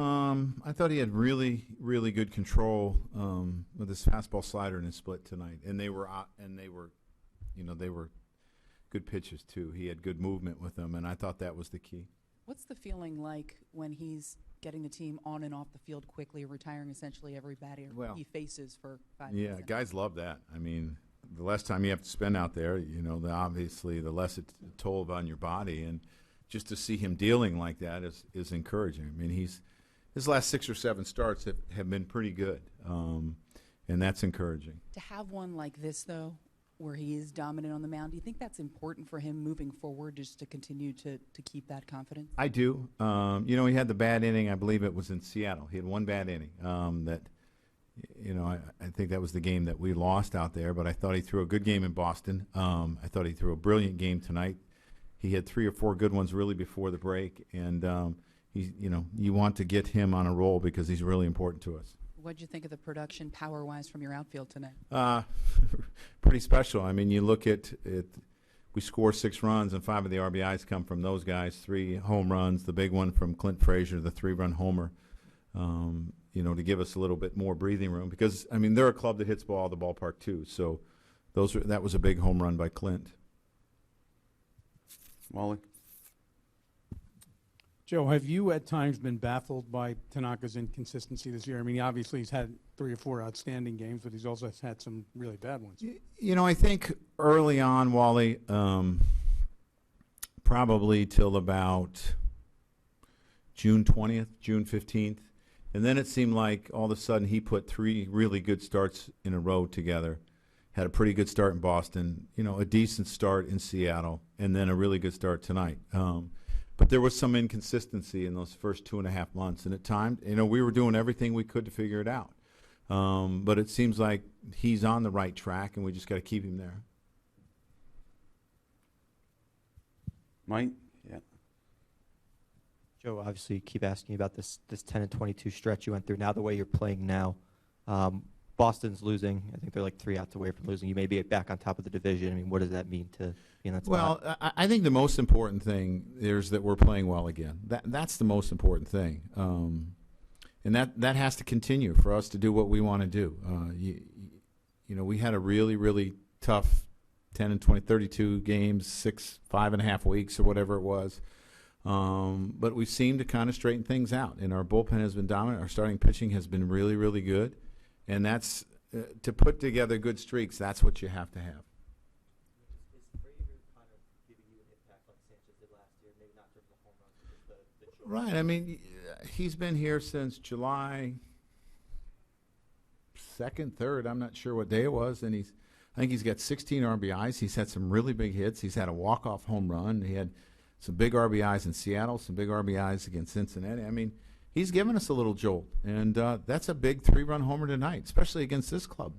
I thought he had really, really good control with his fastball slider and his split tonight, and they were good pitches too. He had good movement with them, and I thought that was the key. What's the feeling like when he's getting the team on and off the field quickly, retiring essentially every batter he faces for 5 minutes? Yeah, guys love that. I mean, the less time you have to spend out there, obviously the less it toll on your body, and just to see him dealing like that is encouraging. I mean, his last 6 or 7 starts have been pretty good, and that's encouraging. To have one like this, though, where he is dominant on the mound, do you think that's important for him moving forward, just to continue to keep that confidence? I do. He had the bad inning. I believe it was in Seattle. He had one bad inning I think that was the game that we lost out there, but I thought he threw a good game in Boston. I thought he threw a brilliant game tonight. He had 3 or 4 good ones really before the break, and you want to get him on a roll because he's really important to us. What did you think of the production power-wise from your outfield tonight? Pretty special. I mean, you look at it, we score 6 runs, and 5 of the RBIs come from those guys, 3 home runs, the big one from Clint Frazier, the 3-run homer, to give us a little bit more breathing room. Because, I mean, they're a club that hits ball out of the ballpark too, so that was a big home run by Clint. Wally? Joe, have you at times been baffled by Tanaka's inconsistency this year? I mean, obviously he's had 3 or 4 outstanding games, but he's also had some really bad ones. I think early on, Wally, probably till about June 20th, June 15th, and then it seemed like all of a sudden he put 3 really good starts in a row together, had a pretty good start in Boston, a decent start in Seattle, and then a really good start tonight. But there was some inconsistency in those first 2.5 months, and at times, we were doing everything we could to figure it out. But it seems like he's on the right track, and we just got to keep him there. Mike? Yeah. Joe, obviously, you keep asking about this 10-22 stretch you went through. Now, the way you're playing now, Boston's losing. I think they're like 3 outs away from losing. You may be back on top of the division. I mean, what does that mean to be in that spot? Well, I think the most important thing is that we're playing well again. That's the most important thing. And that has to continue for us to do what we want to do. We had a really, really tough 10 and 20, 32 games, 5.5 weeks or whatever it was. But we seem to kind of straighten things out. And our bullpen has been dominant. Our starting pitching has been really, really good. And that's to put together good streaks, that's what you have to have. Is Frazier kind of giving you an impact like Sanchez did last year? Maybe not just the home runs, but just the choice. Right. I mean, he's been here since July 2nd, 3rd. I'm not sure what day it was. And I think he's got 16 RBIs. He's had some really big hits. He's had a walk-off home run. He had some big RBIs in Seattle, some big RBIs against Cincinnati. I mean, he's given us a little jolt, and that's a big 3-run homer tonight, especially against this club.